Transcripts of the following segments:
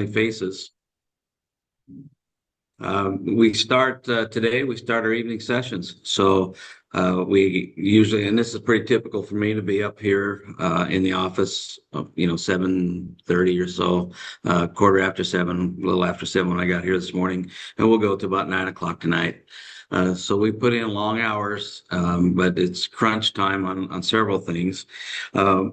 faces. We start today, we start our evening sessions. We usually, and this is pretty typical for me to be up here in the office, 7:30 or so, quarter after seven, a little after seven when I got here this morning, and we'll go to about 9 o'clock tonight. So we put in long hours, but it's crunch time on several things. Uh,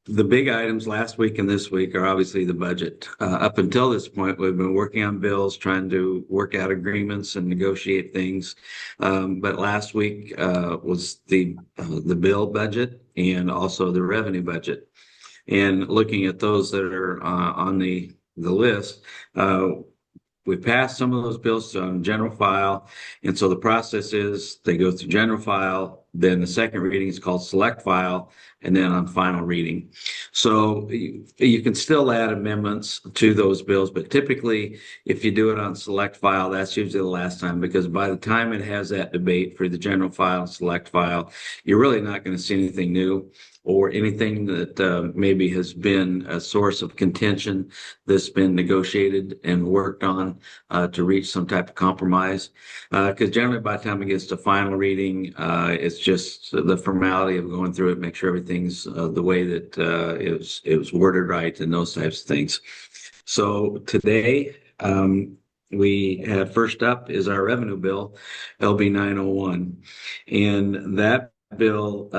the big items last week and this week are obviously the budget. Up until this point, we've been working on bills, trying to work out agreements and negotiate things. But last week was the bill budget and also the revenue budget. And looking at those that are on the list, we passed some of those bills on general file. And so the process is they go through general file, then the second reading is called select file, and then on final reading. So you can still add amendments to those bills, but typically if you do it on select file, that's usually the last time, because by the time it has that debate for the general file and select file, you're really not going to see anything new or anything that maybe has been a source of contention that's been negotiated and worked on to reach some type of compromise. Because generally by the time it gets to final reading, it's just the formality of going through it, make sure everything's the way that it was worded right and those types of things. So today, we had first up is our revenue bill, LB 901. And that bill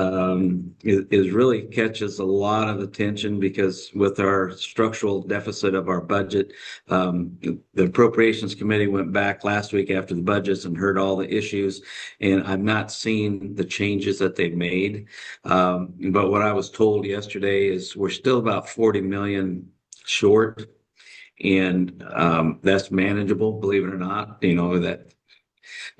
is really catches a lot of attention because with our structural deficit of our budget, the appropriations committee went back last week after the budgets and heard all the issues, and I've not seen the changes that they've made. But what I was told yesterday is we're still about 40 million short, and that's manageable, believe it or not.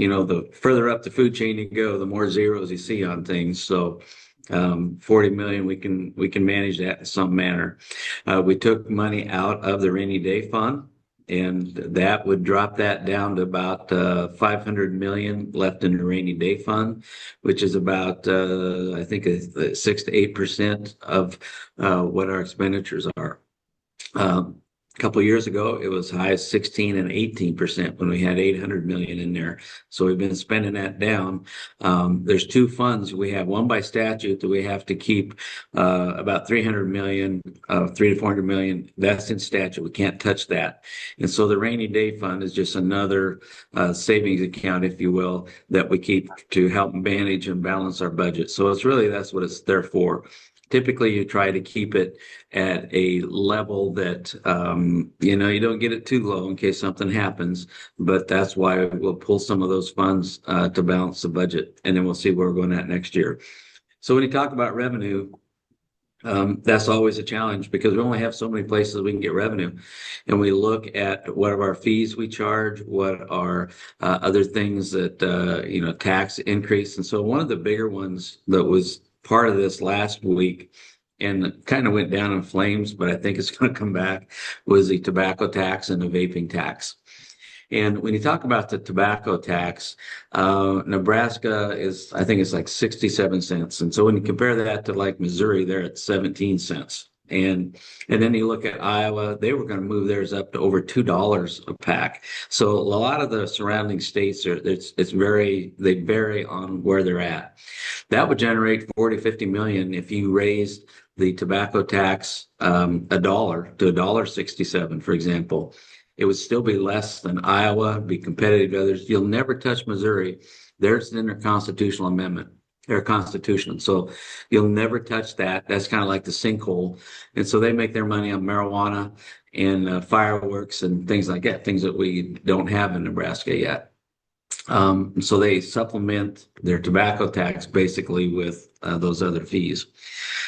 The further up the food chain you go, the more zeros you see on things. So 40 million, we can manage that in some manner. We took money out of the rainy day fund, and that would drop that down to about 500 million left in the rainy day fund, which is about I think 6 to 8% of what our expenditures are. A couple of years ago, it was high as 16 and 18% when we had 800 million in there. So we've been spending that down. There's two funds we have, one by statute that we have to keep about 300 million, 3 to 400 million. That's in statute. We can't touch that. And so the rainy day fund is just another savings account, if you will, that we keep to help manage and balance our budget. So that's what it's there for. Typically, you try to keep it at a level that, you don't get it too low in case something happens. But that's why we'll pull some of those funds to balance the budget. And then we'll see where we're going at next year. So when you talk about revenue, that's always a challenge because we only have so many places we can get revenue. And we look at what are our fees we charge, what are other things that, tax increase. And so one of the bigger ones that was part of this last week and kind of went down in flames, but I think it's going to come back, was the tobacco tax and the vaping tax. And when you talk about the tobacco tax, Nebraska I think it's like 67 cents. And so when you compare that to like Missouri, they're at 17 cents. And then you look at Iowa, they were going to move theirs up to over $2 a pack. So a lot of the surrounding states they vary on where they're at. That would generate 40-50 million if you raised the tobacco tax $1 to $1.67, for example. It would still be less than Iowa, be competitive to others. You'll never touch Missouri. There's in their constitutional amendment. They're constitutional. So you'll never touch that. That's kind of like the sinkhole. And so they make their money on marijuana and fireworks and things like that, things that we don't have in Nebraska yet. So they supplement their tobacco tax basically with those other fees.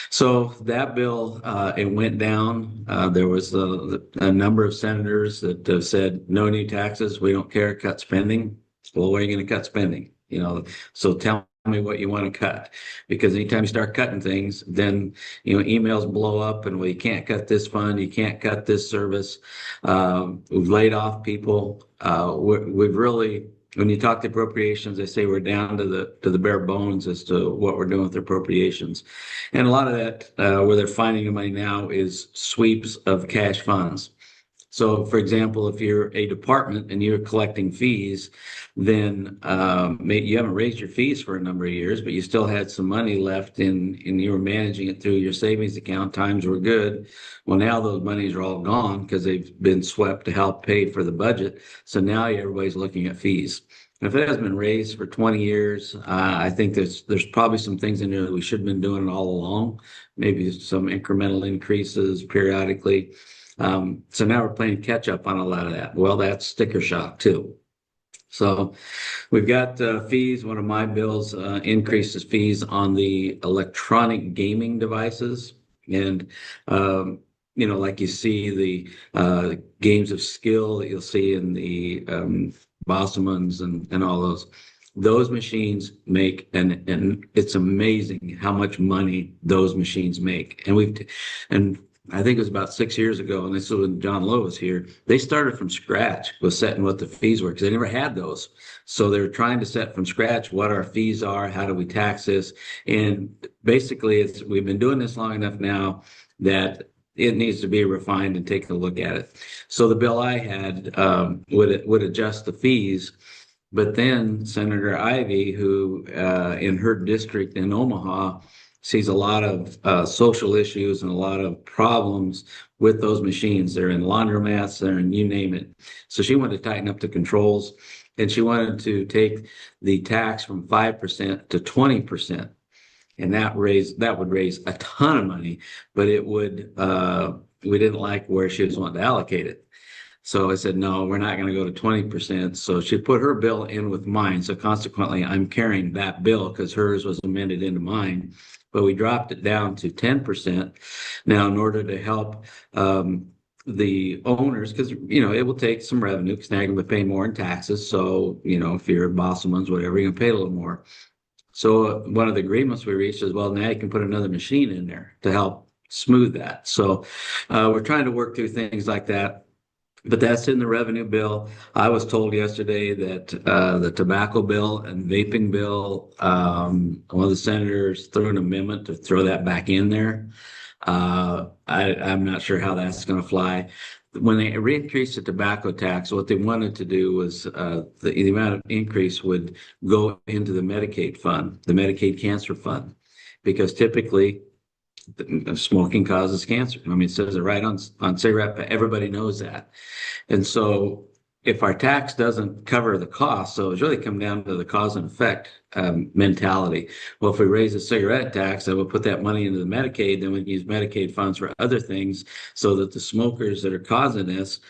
So that bill, it went down. There was a number of senators that said, no new taxes. We don't care. Cut spending. Well, where are you going to cut spending? So tell me what you want to cut, because anytime you start cutting things, then emails blow up and, well, you can't cut this fund, you can't cut this service. We've laid off people. We've really, when you talk to appropriations, they say we're down to the bare bones as to what we're doing with appropriations. And a lot of that, where they're finding the money now, is sweeps of cash funds. So, for example, if you're a department and you're collecting fees, then you haven't raised your fees for a number of years, but you still had some money left and you were managing it through your savings account. Times were good. Well, now those monies are all gone because they've been swept to help pay for the budget. So now everybody's looking at fees. If it hasn't been raised for 20 years, I think there's probably some things in there that we should have been doing all along, maybe some incremental increases periodically. So now we're playing catch up on a lot of that. Well, that's sticker shock too. So we've got fees. One of my bills increases fees on the electronic gaming devices. And, like you see the games of skill that you'll see in the Bosselmans and all those machines make, and it's amazing how much money those machines make. And I think it was about 6 years ago, and this was when John Lowe was here. They started from scratch with setting what the fees were because they never had those. So they're trying to set from scratch what our fees are, how do we tax this, and basically we've been doing this long enough now that it needs to be refined and take a look at it. So the bill I had would adjust the fees. But then Senator Ivey, who in her district in Omaha sees a lot of social issues and a lot of problems with those machines. They're in laundromats, they're in you name it. So she wanted to tighten up the controls, and she wanted to take the tax from 5% to 20%. And that would raise a ton of money, but we didn't like where she was wanting to allocate it. So I said, no, we're not going to go to 20%. So she put her bill in with mine. So consequently, I'm carrying that bill because hers was amended into mine. But we dropped it down to 10%. Now, in order to help the owners, because, it will take some revenue because now you're going to be paying more in taxes. So, if you're a Bosselman's, whatever, you're going to pay a little more. So one of the agreements we reached is, well, now you can put another machine in there to help smooth that. So we're trying to work through things like that. But that's in the revenue bill. I was told yesterday that the tobacco bill and vaping bill, one of the senators threw an amendment to throw that back in there. I'm not sure how that's going to fly. When they increased the tobacco tax, what they wanted to do was the amount of increase would go into the Medicaid fund, the Medicaid Cancer Fund, because typically smoking causes cancer. I mean, it says it right on cigarette, but everybody knows that. And so if our tax doesn't cover the cost, so it's really come down to the cause and effect mentality. Well, if we raise the cigarette tax, then we'll put that money into the Medicaid, then we can use Medicaid funds for other things so that the smokers that are causing this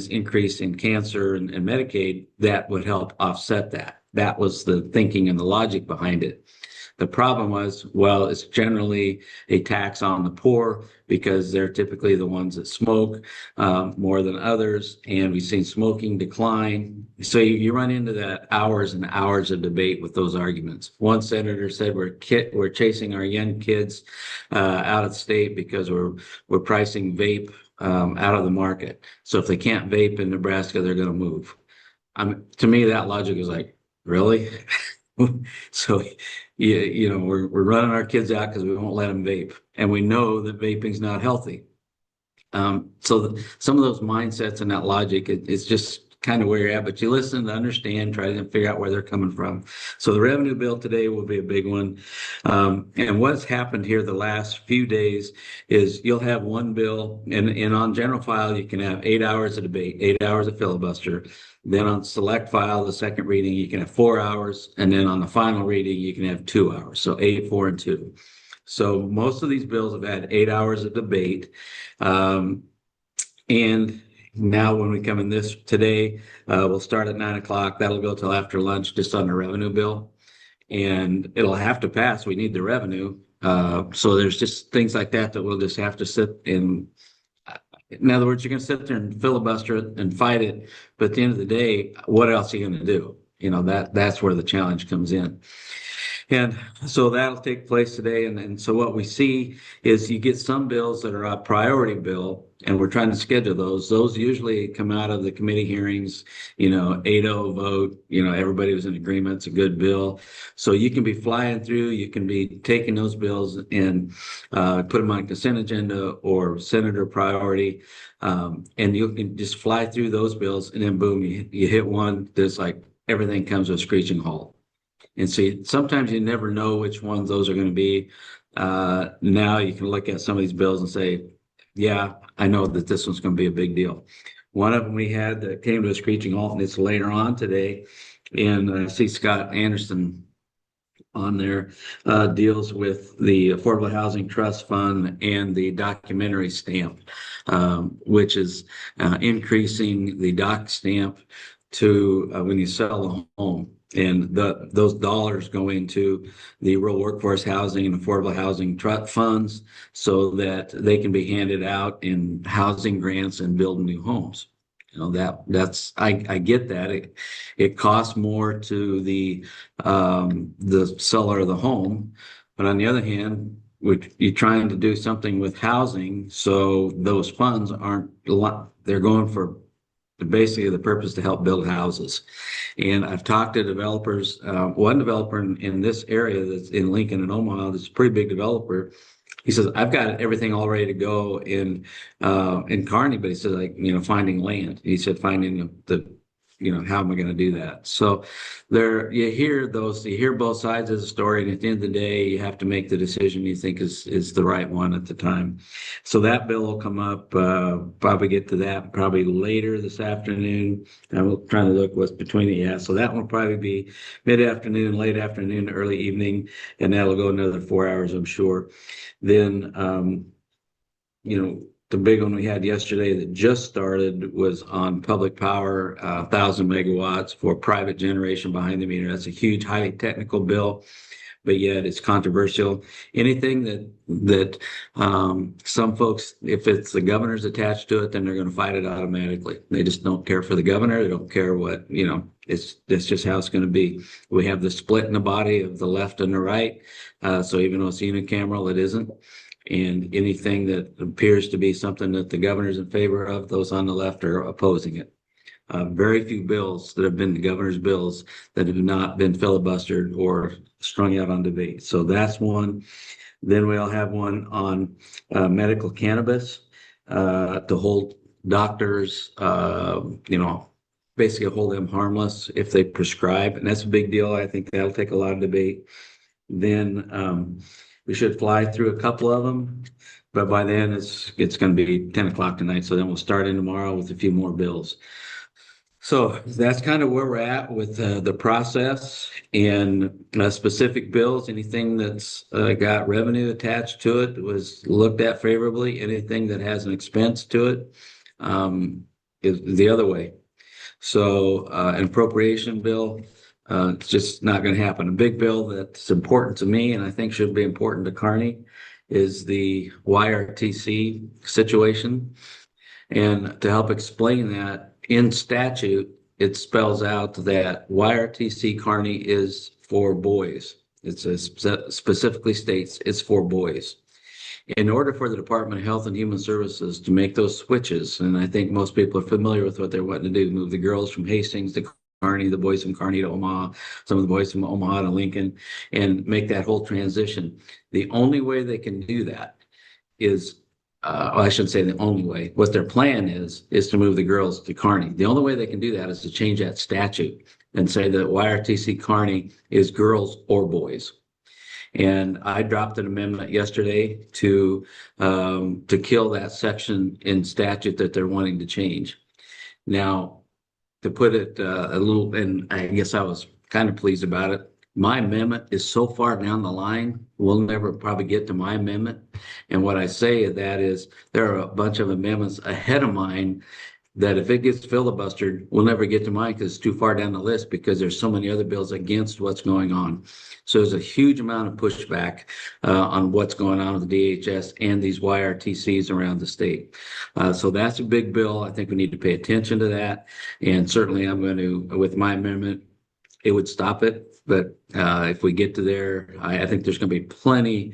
increase in cancer and Medicaid, that would help offset that. That was the thinking and the logic behind it. The problem was, well, it's generally a tax on the poor because they're typically the ones that smoke more than others, and we've seen smoking decline. So you run into that hours and hours of debate with those arguments. One senator said we're chasing our young kids out of the state because we're pricing vape out of the market. So if they can't vape in Nebraska, they're going to move. To me, that logic is like, really? So, we're running our kids out because we won't let them vape, and we know that vaping's not healthy. Some of those mindsets and that logic, it's just kind of where you're at, but you listen to understand, try to figure out where they're coming from. So the revenue bill today will be a big one. And what's happened here the last few days is you'll have one bill, and on general file, you can have 8 hours of debate, 8 hours of filibuster. Then on select file, the second reading, you can have 4 hours. And then on the final reading, you can have 2 hours. So 8, 4, and 2. So most of these bills have had 8 hours of debate. And now when we come in today, we'll start at 9 o'clock. That'll go till after lunch, just on the revenue bill. And it'll have to pass. We need the revenue. So there's just things like that we'll just have to sit in. In other words, you're going to sit there and filibuster it and fight it. But at the end of the day, what else are you going to do? That's where the challenge comes in. And so that'll take place today. And so what we see is you get some bills that are a priority bill, and we're trying to schedule those. Those usually come out of the committee hearings, 8-0 vote, everybody was in agreement. It's a good bill. So you can be flying through, you can be taking those bills and put them on consent agenda or senator priority. And you can just fly through those bills, and then boom, you hit one that's like everything comes to a screeching halt. And see, sometimes you never know which ones those are going to be. Now you can look at some of these bills and say, yeah, I know that this one's going to be a big deal. One of them we had that came to a screeching halt, and it's later on today. And I see Scott Anderson on there, deals with the Affordable Housing Trust Fund and the documentary stamp, which is increasing the doc stamp to when you sell a home. And those dollars go into the rural workforce housing and affordable housing trust funds so that they can be handed out in housing grants and build new homes. That's I get that it costs more to the seller of the home, but on the other hand, you're trying to do something with housing, so those funds aren't a lot. They're going for basically the purpose to help build houses. And I've talked to developers. One developer in this area that's in Lincoln and Omaha, that's a pretty big developer. He says, I've got everything all ready to go in Kearney, but he said, like, finding land. He said, finding how am I going to do that? So you hear both sides of the story, and at the end of the day, you have to make the decision you think is the right one at the time. So that bill will come up, probably get to that probably later this afternoon. I'm trying to look what's between it. Yeah, so that one will probably be mid-afternoon, late afternoon, early evening, and that'll go another 4 hours, I'm sure. Then, the big one we had yesterday that just started was on public power, 1,000 megawatts for private generation behind the meter. That's a huge, highly technical bill, but yet it's controversial. Anything that some folks, if it's the governor's attached to it, then they're going to fight it automatically. They just don't care for the governor. They don't care what, it's just how it's going to be. We have the split in the body of the left and the right. So even though it's unicameral, it isn't. And anything that appears to be something that the governor's in favor of, those on the left are opposing it. Very few bills that have been the governor's bills that have not been filibustered or strung out on debate. So that's one. Then we'll have one on medical cannabis to hold doctors, basically hold them harmless if they prescribe. And that's a big deal. I think that'll take a lot of debate. Then we should fly through a couple of them, but by then it's going to be 10 o'clock tonight. So then we'll start in tomorrow with a few more bills. So that's kind of where we're at with the process and specific bills. Anything that's got revenue attached to it was looked at favorably. Anything that has an expense to it is the other way. So an appropriation bill, it's just not going to happen. A big bill that's important to me and I think should be important to Kearney is the YRTC situation. And to help explain that, in statute, it spells out that YRTC Kearney is for boys. It specifically states it's for boys. In order for the Department of Health and Human Services to make those switches, and I think most people are familiar with what they're wanting to do, move the girls from Hastings to Kearney, the boys from Kearney to Omaha, some of the boys from Omaha to Lincoln, and make that whole transition. The only way they can do that is, well, I shouldn't say the only way. What their plan is to move the girls to Kearney. The only way they can do that is to change that statute and say that YRTC Kearney is girls or boys. And I dropped an amendment yesterday to kill that section in statute that they're wanting to change. Now, to put it a little, and I guess I was kind of pleased about it. My amendment is so far down the line, we'll never probably get to my amendment. And what I say of that is there are a bunch of amendments ahead of mine that if it gets filibustered, we'll never get to mine because it's too far down the list because there's so many other bills against what's going on. So there's a huge amount of pushback on what's going on with the DHS and these YRTCs around the state. So that's a big bill. I think we need to pay attention to that. And certainly I'm going to, with my amendment, it would stop it. But if we get to there, I think there's going to be plenty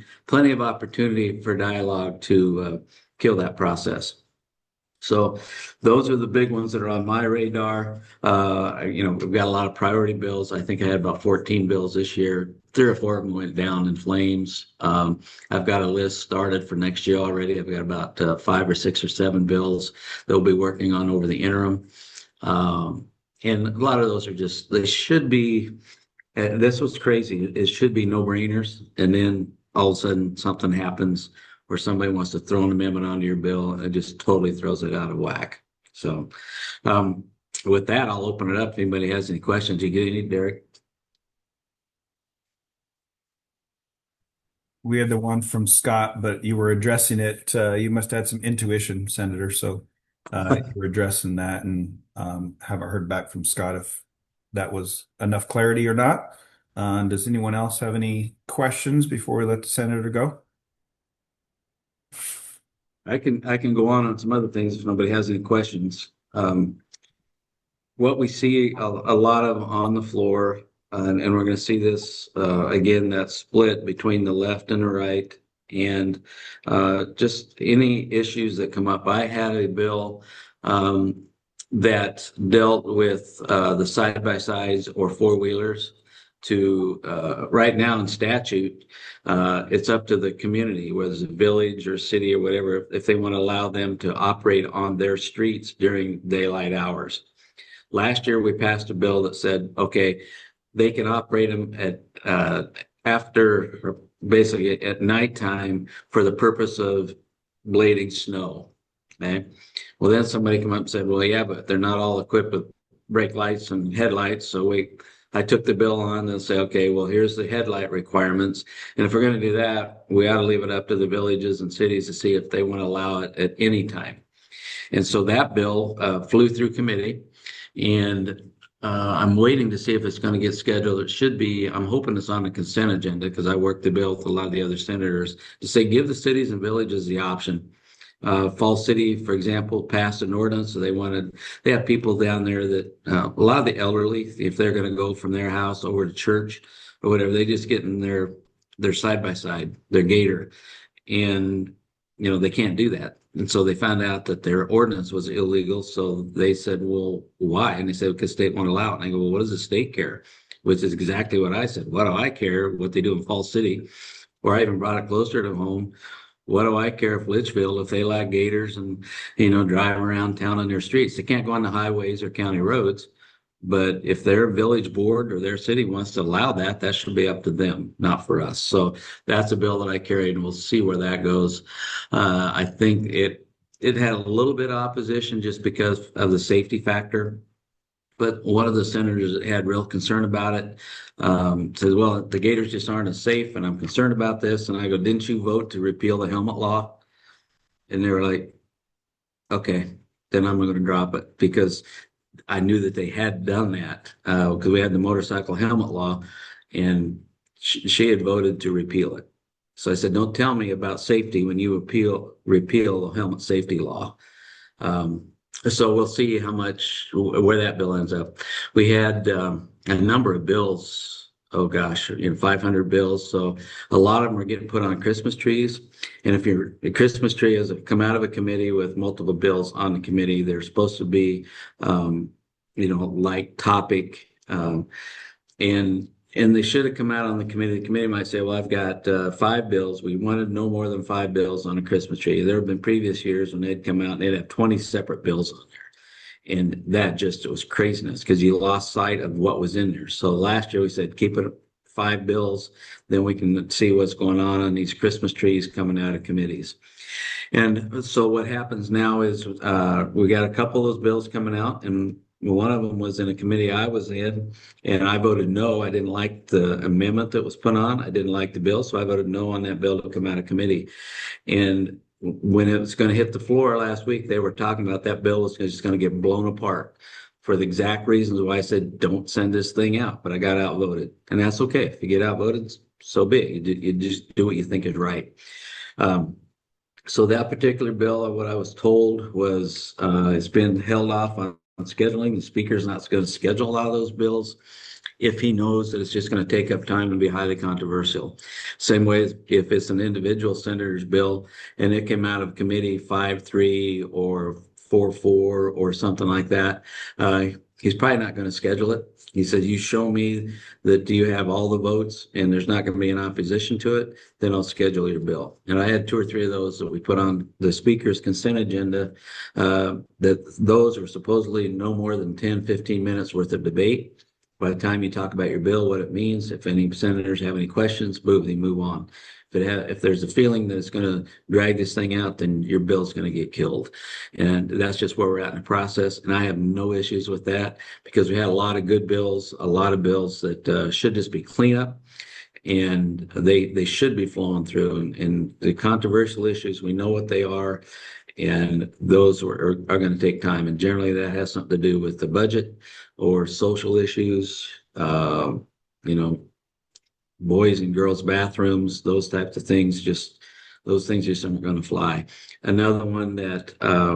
of opportunity for dialogue to kill that process. So those are the big ones that are on my radar. We've got a lot of priority bills. I think I had about 14 bills this year. 3 or 4 of them went down in flames. I've got a list started for next year already. I've got about 5 or 6 or 7 bills that we'll be working on over the interim. And a lot of those are just, they should be, this was crazy. It should be no-brainers. And then all of a sudden something happens where somebody wants to throw an amendment onto your bill and it just totally throws it out of whack. So with that, I'll open it up if anybody has any questions. You get any, Derek? We had the one from Scott, but you were addressing it. You must have had some intuition, Senator. So you were addressing that, and haven't heard back from Scott if that was enough clarity or not. Does anyone else have any questions before we let the senator go? I can go on some other things if nobody has any questions. What we see a lot of on the floor, and we're going to see this again, that split between the left and the right, and just any issues that come up. I had a bill that dealt with the side-by-sides or four-wheelers to right now in statute, it's up to the community, whether it's a village or city or whatever, if they want to allow them to operate on their streets during daylight hours. Last year, we passed a bill that said, okay, they can operate them at after, basically at nighttime for the purpose of blading snow. Okay. Well, then somebody came up and said, well, yeah, but they're not all equipped with brake lights and headlights. So I took the bill on and say, okay, well, here's the headlight requirements. And if we're going to do that, we ought to leave it up to the villages and cities to see if they want to allow it at any time. And so that bill flew through committee, and I'm waiting to see if it's going to get scheduled. It should be, I'm hoping it's on the consent agenda because I worked the bill with a lot of the other senators to say, give the cities and villages the option. Falls City, for example, passed an ordinance. So they have people down there that, a lot of the elderly, if they're going to go from their house over to church or whatever, they just get in their side-by-side, their gator, and, they can't do that. And so they found out that their ordinance was illegal. So they said, well, why? And they said, because state won't allow it. And I go, well, what does the state care? Which is exactly what I said. What do I care what they do in Falls City? Or I even brought it closer to home. What do I care if Litchfield, if they allow gators and, drive around town on their streets? They can't go on the highways or county roads. But if their village board or their city wants to allow that, that should be up to them, not for us. So that's a bill that I carried, and we'll see where that goes. I think it had a little bit of opposition just because of the safety factor. But one of the senators that had real concern about it says, well, the gators just aren't as safe, and I'm concerned about this. And I go, didn't you vote to repeal the helmet law? And they were like, okay, then I'm going to drop it, because I knew that they had done that because we had the motorcycle helmet law, and she had voted to repeal it. So I said, don't tell me about safety when you repeal the helmet safety law. So we'll see where that bill ends up. We had a number of bills. Oh gosh, 500 bills. So a lot of them are getting put on Christmas trees. And if a Christmas tree has come out of a committee with multiple bills on the committee, they're supposed to be, like topic, and they should have come out on the committee. The committee might say, well, I've got 5 bills. We wanted no more than 5 bills on a Christmas tree. There have been previous years when they'd come out and they'd have 20 separate bills on there. And that just was craziness because you lost sight of what was in there. So last year we said, keep it 5 bills, then we can see what's going on these Christmas trees coming out of committees. And so what happens now is we got a couple of those bills coming out, and one of them was in a committee I was in, and I voted no. I didn't like the amendment that was put on. I didn't like the bill, so I voted no on that bill to come out of committee. And when it was going to hit the floor last week, they were talking about that bill was just going to get blown apart for the exact reasons why I said don't send this thing out. But I got outvoted, and that's okay. If you get outvoted, so be it. You just do what you think is right. So that particular bill, what I was told was it's been held off on scheduling. The speaker's not going to schedule a lot of those bills. if he knows that it's just going to take up time and be highly controversial. Same way as if it's an individual senator's bill and it came out of committee 5-3 or 4-4 or something like that, he's probably not going to schedule it. He says, you show me that you have all the votes and there's not going to be an opposition to it, then I'll schedule your bill. And I had 2 or 3 of those that we put on the speaker's consent agenda, that those are supposedly no more than 10, 15 minutes worth of debate. By the time you talk about your bill, what it means, if any senators have any questions, they move on. If there's a feeling that it's going to drag this thing out, then your bill's going to get killed. And that's just where we're at in the process. And I have no issues with that because we had a lot of good bills, a lot of bills that should just be cleanup, and they should be flowing through. And the controversial issues, we know what they are, and those are going to take time. And generally that has something to do with the budget or social issues, you know, boys and girls bathrooms, those types of things, those things just aren't going to fly. Another one that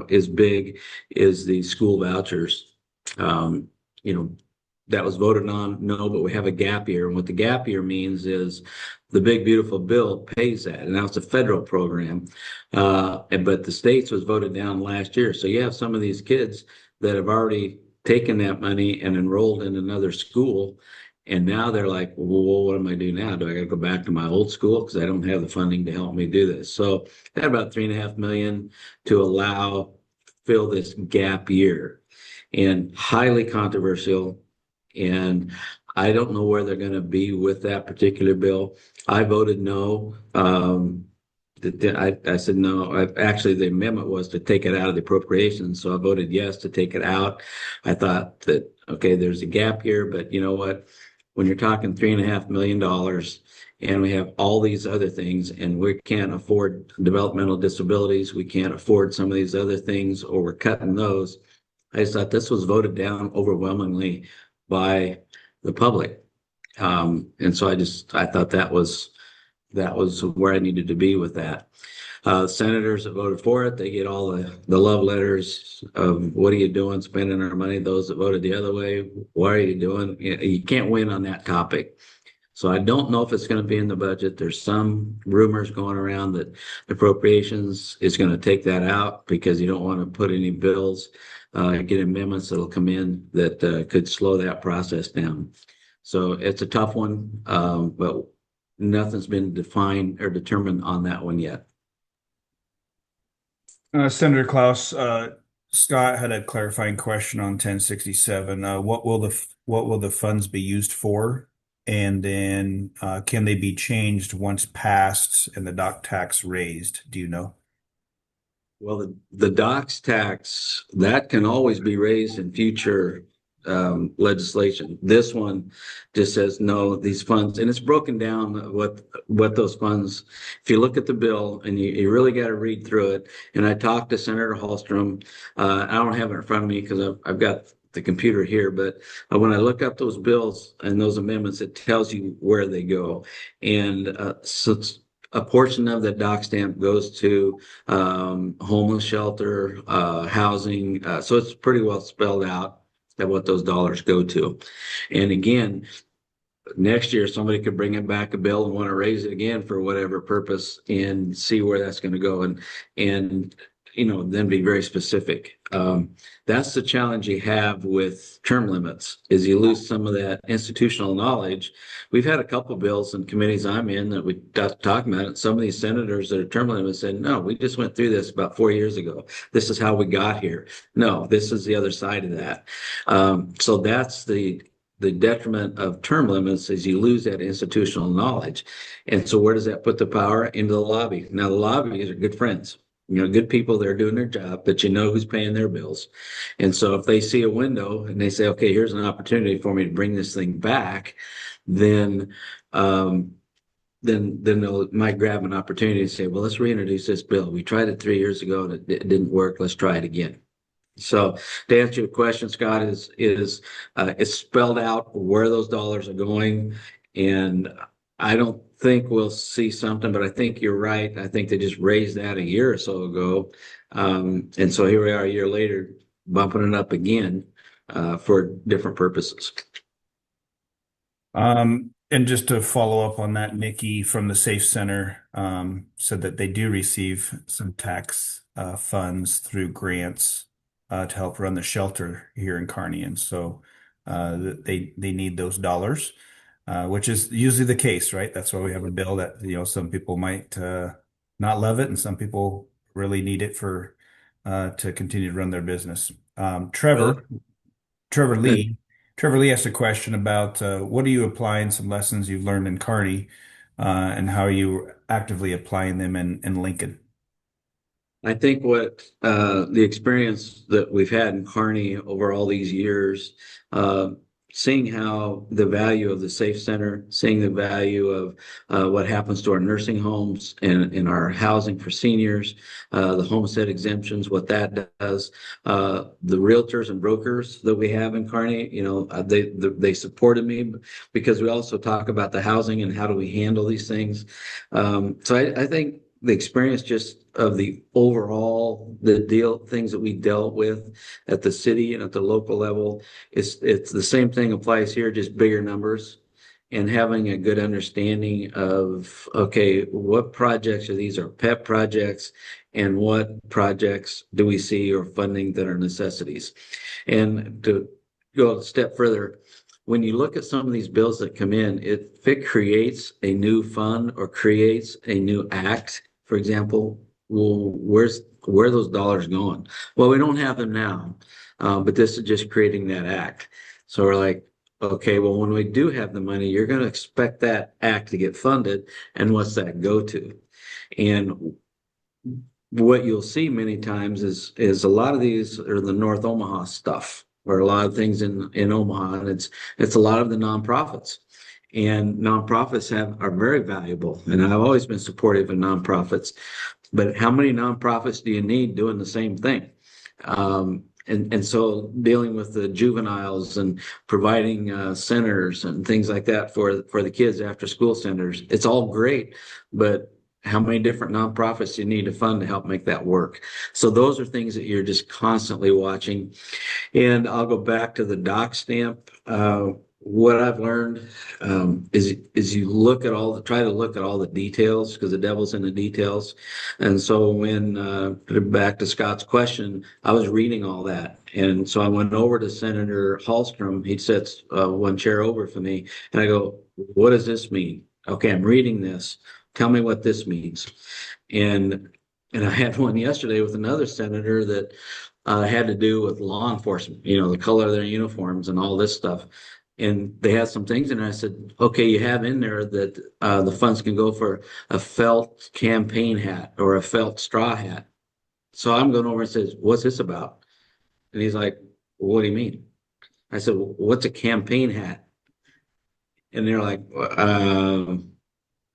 is big is the school vouchers. You know, that was voted on, no, but we have a gap year. And what the gap year means is the big beautiful bill pays that. And now it's a federal program. But the states was voted down last year. So you have some of these kids that have already taken that money and enrolled in another school. And now they're like, well, what am I do now? Do I got to go back to my old school because I don't have the funding to help me do this? So I had about $3.5 million to fill this gap year, and highly controversial. And I don't know where they're going to be with that particular bill. I voted no. I said no. Actually, the amendment was to take it out of the appropriations, so I voted yes to take it out. I thought that, okay, there's a gap here, but you know what? When you're talking $3.5 million and we have all these other things and we can't afford developmental disabilities, we can't afford some of these other things, or we're cutting those. I just thought this was voted down overwhelmingly by the public. And so I thought that was where I needed to be with that. Senators that voted for it, they get all the love letters of what are you doing spending our money. Those that voted the other way, what are you doing? You can't win on that topic. So I don't know if it's going to be in the budget. There's some rumors going around that the appropriations is going to take that out because you don't want to put any bills, get amendments that'll come in that could slow that process down. So it's a tough one, but nothing's been defined or determined on that one yet. Senator Clouse, Scott had a clarifying question on 1067. What will the funds be used for? And then can they be changed once passed and the dock tax raised? Do you know? Well, the docks tax, that can always be raised in future legislation. This one just says no, these funds, and it's broken down what those funds, if you look at the bill and you really got to read through it. And I talked to Senator Hallstrom. I don't have it in front of me because I've got the computer here, but when I look up those bills and those amendments, it tells you where they go. And so a portion of the dock stamp goes to homeless shelter, housing. So it's pretty well spelled out at what those dollars go to. And again, next year somebody could bring it back a bill and want to raise it again for whatever purpose and see where that's going to go, and you know, then be very specific. That's the challenge you have with term limits, is you lose some of that institutional knowledge. We've had a couple of bills in committees I'm in that we talking about it. Some of these senators that are term limits said, no, we just went through this about 4 years ago. This is how we got here. No, this is the other side of that. So that's the detriment of term limits, is you lose that institutional knowledge. And so where does that put the power? Into the lobby. Now the lobbies are good friends. You know, good people that are doing their job, but you know who's paying their bills. And so if they see a window and they say, okay, here's an opportunity for me to bring this thing back, then they'll might grab an opportunity and say, well, let's reintroduce this bill. We tried it 3 years ago and it didn't work. Let's try it again. So to answer your question, Scott, it's spelled out where those dollars are going. And I don't think we'll see something, but I think you're right. I think they just raised that a year or so ago. And so here we are a year later, bumping it up again for different purposes. And just to follow up on that, Nikki from the Safe Center said that they do receive some tax funds through grants to help run the shelter here in Kearney, and so they need those dollars, which is usually the case, right? That's why we have a bill that some people might not love it, and some people really need it for to continue to run their business. Well, Trevor that, Lee. Trevor Lee asked a question about what are you applying some lessons you've learned in Kearney, and how are you actively applying them in Lincoln? I think what the experience that we've had in Kearney over all these years, uh, seeing how the value of the Safe Center, seeing the value of what happens to our nursing homes and in our housing for seniors, the homestead exemptions, what that does, the realtors and brokers that we have in Kearney, they supported me because we also talk about the housing and how do we handle these things. So I think the experience just of the overall the deal things that we dealt with at the city and at the local level, it's the same thing applies here, just bigger numbers and having a good understanding of, okay, what projects are these are pet projects and what projects do we see or funding that are necessities. And to go a step further, when you look at some of these bills that come in, if it creates a new fund or creates a new act, for example, well, where are those dollars going? Well, we don't have them now, but this is just creating that act. So we're like, okay, well, when we do have the money, you're going to expect that act to get funded, and what's that go to? And what you'll see many times is a lot of these are the North Omaha stuff, or a lot of things in Omaha, and it's a lot of the nonprofits. And nonprofits are very valuable, and I've always been supportive of nonprofits. But how many nonprofits do you need doing the same thing? And so dealing with the juveniles and providing centers and things like that for the kids after school centers, it's all great, but how many different nonprofits do you need to fund to help make that work? So those are things that you're just constantly watching. And I'll go back to the doc stamp. What I've learned is you try to look at all the details, because the devil's in the details. And so when back to Scott's question, I was reading all that, and so I went over to Senator Hallstrom. He sits one chair over from me, and I go, "What does this mean?" Okay, I'm reading this. Tell me what this means. And I had one yesterday with another senator that had to do with law enforcement, the color of their uniforms and all this stuff. And they had some things in there. I said, okay, you have in there that the funds can go for a felt campaign hat or a felt straw hat. So I'm going over and says, what's this about? And he's like, well, what do you mean? I said, well, what's a campaign hat? And they're like,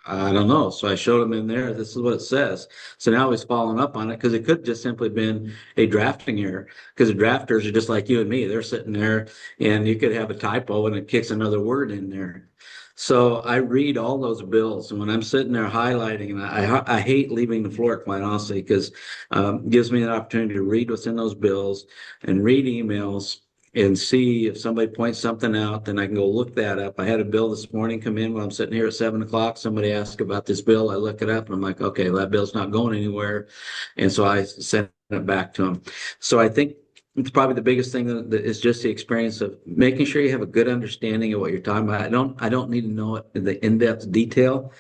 I don't know. So I showed him in there. This is what it says. So now he's following up on it, because it could just simply been a drafting error, because the drafters are just like you and me. They're sitting there and you could have a typo and it kicks another word in there. So I read all those bills, and when I'm sitting there highlighting, and I hate leaving the floor, quite honestly, because it gives me an opportunity to read what's in those bills and read emails and see if somebody points something out, then I can go look that up. I had a bill this morning come in when I'm sitting here at 7 o'clock. Somebody asked about this bill. I look it up and I'm like, okay, well, that bill's not going anywhere. And so I sent it back to them. So I think it's probably the biggest thing that is just the experience of making sure you have a good understanding of what you're talking about. I don't need to know it in the in-depth detail,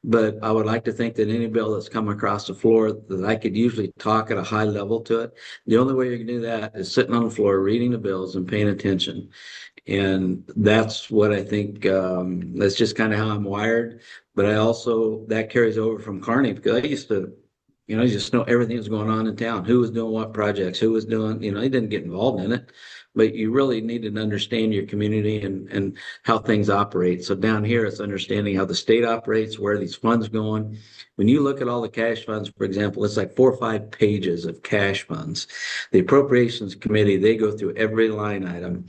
but I would like to think that any bill that's come across the floor, that I could usually talk at a high level to it. The only way you can do that is sitting on the floor, reading the bills and paying attention. And that's what I think, that's just kind of how I'm wired. But I also, that carries over from Kearney, because I used to, you just know everything that's going on in town, who was doing what projects, who was doing, he didn't get involved in it, but you really needed to understand your community and how things operate. So down here, it's understanding how the state operates, where these funds going. When you look at all the cash funds, for example, it's like 4 or 5 pages of cash funds. The appropriations committee, they go through every line item.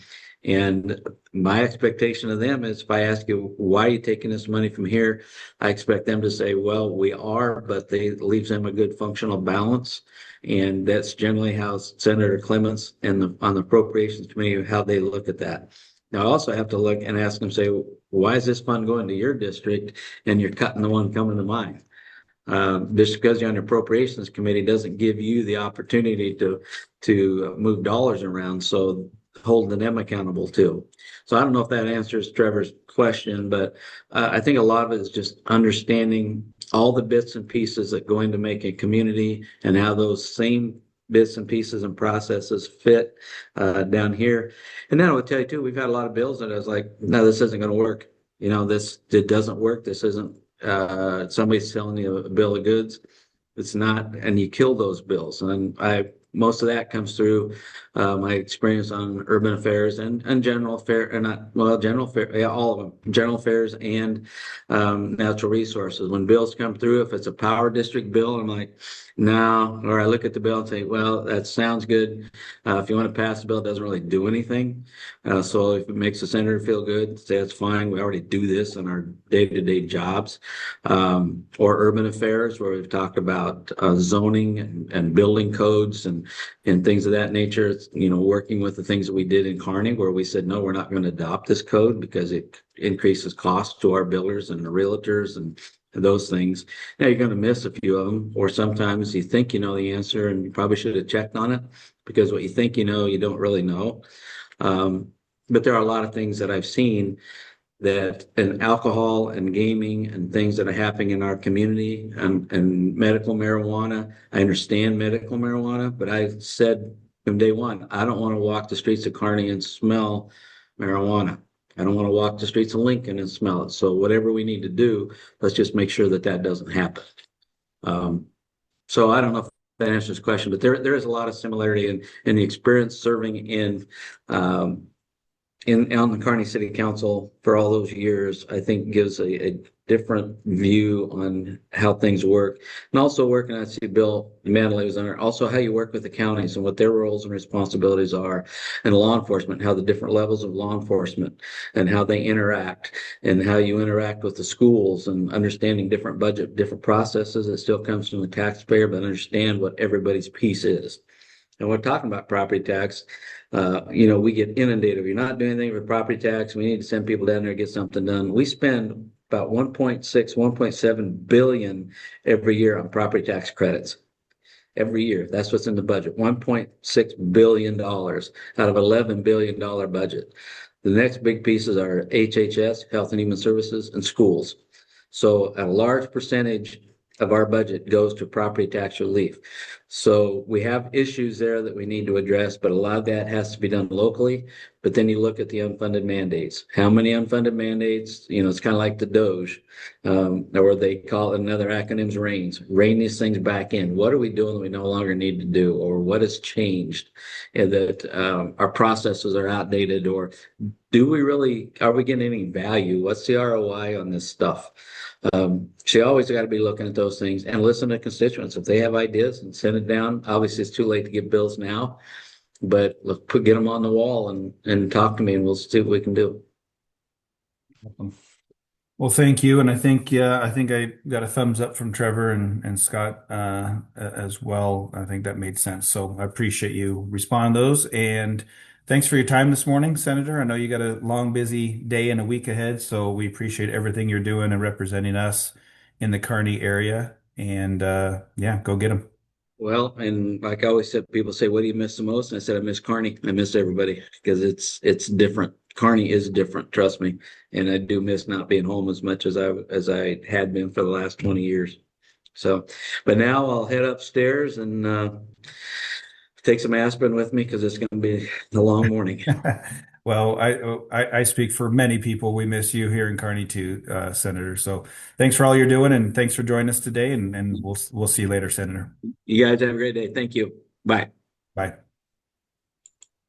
And my expectation of them is, if I ask you, why are you taking this money from here? I expect them to say, well, we are, but they leaves them a good functional balance. And that's generally how Senator Clements and on the appropriations committee, how they look at that. Now, I also have to look and ask them, say, why is this fund going to your district and you're cutting the one coming to mine? Just because you're on the appropriations committee doesn't give you the opportunity to move dollars around. So holding them accountable too. So I don't know if that answers Trevor's question, but I think a lot of it is just understanding all the bits and pieces that go into make a community and how those same bits and pieces and processes fit down here. And then I would tell you too, we've had a lot of bills that I was like, no, this isn't going to work. You know, this it doesn't work. This isn't somebody's selling you a bill of goods. It's not, and you kill those bills. And I most of that comes through my experience on urban affairs and general affair, and not well, general affair, yeah, all of them, general affairs and natural resources. When bills come through, if it's a power district bill, I'm like, no. Or I look at the bill and say, well, that sounds good. If you want to pass the bill, it doesn't really do anything. So if it makes the senator feel good, say it's fine. We already do this in our day-to-day jobs. Or urban affairs, where we've talked about zoning and building codes and things of that nature. It's, you know, working with the things that we did in Kearney, where we said, no, we're not going to adopt this code because it increases costs to our builders and the realtors and those things. Now you're going to miss a few of them, or sometimes you think you know the answer and you probably should have checked on it, because what you think you know, you don't really know. But there are a lot of things that I've seen that in alcohol and gaming and things that are happening in our community and medical marijuana. I understand medical marijuana, but I said from day one, I don't want to walk the streets of Kearney and smell marijuana. I don't want to walk the streets of Lincoln and smell it. So whatever we need to do, let's just make sure that that doesn't happen. So I don't know if that answers the question, but there is a lot of similarity in the experience serving on the Kearney City Council for all those years. I think gives a different view on how things work. And also working, I see Bill Manley was on there, also how you work with the counties and what their roles and responsibilities are, and law enforcement, how the different levels of law enforcement and how they interact, and how you interact with the schools, and understanding different budget, different processes. It still comes from the taxpayer, but understand what everybody's piece is. And we're talking about property tax. You know, we get inundated. If you're not doing anything with property tax, we need to send people down there to get something done. We spend about 1.6, 1.7 billion every year on property tax credits. Every year. That's what's in the budget. $1.6 billion out of $11 billion budget. The next big pieces are HHS, Health and Human Services, and schools. So a large percentage of our budget goes to property tax relief. So we have issues there that we need to address, but a lot of that has to be done locally. But then you look at the unfunded mandates. How many unfunded mandates? You know, it's kind of like the Doge, or they call it, another acronym's RAINs. Rein these things back in. What are we doing that we no longer need to do? Or what has changed? And that our processes are outdated, or do we really, are we getting any value? What's the ROI on this stuff? So you always got to be looking at those things and listen to constituents. If they have ideas, and send it down. Obviously, it's too late to get bills now, but let's get them on the wall and talk to me, and we'll see what we can do. Well, thank you. And I think, yeah, I think I got a thumbs up from Trevor and Scott as well. I think that made sense. So I appreciate you respond to those. And thanks for your time this morning, Senator. I know you got a long, busy day and a week ahead. So we appreciate everything you're doing and representing us in the Kearney area. And yeah, go get them. Well, and like I always said, people say, "What do you miss the most?" And I said, "I miss Kearney. I miss everybody, because it's different. Kearney is different, trust me, and I do miss not being home as much as I had been for the last 20 years." So, but now I'll head upstairs and take some aspirin with me, because it's going to be a long morning. Well, I speak for many people. We miss you here in Kearney too, Senator. So thanks for all you're doing, and thanks for joining us today. And we'll see you later, Senator. You guys have a great day. Thank you. Bye. Bye.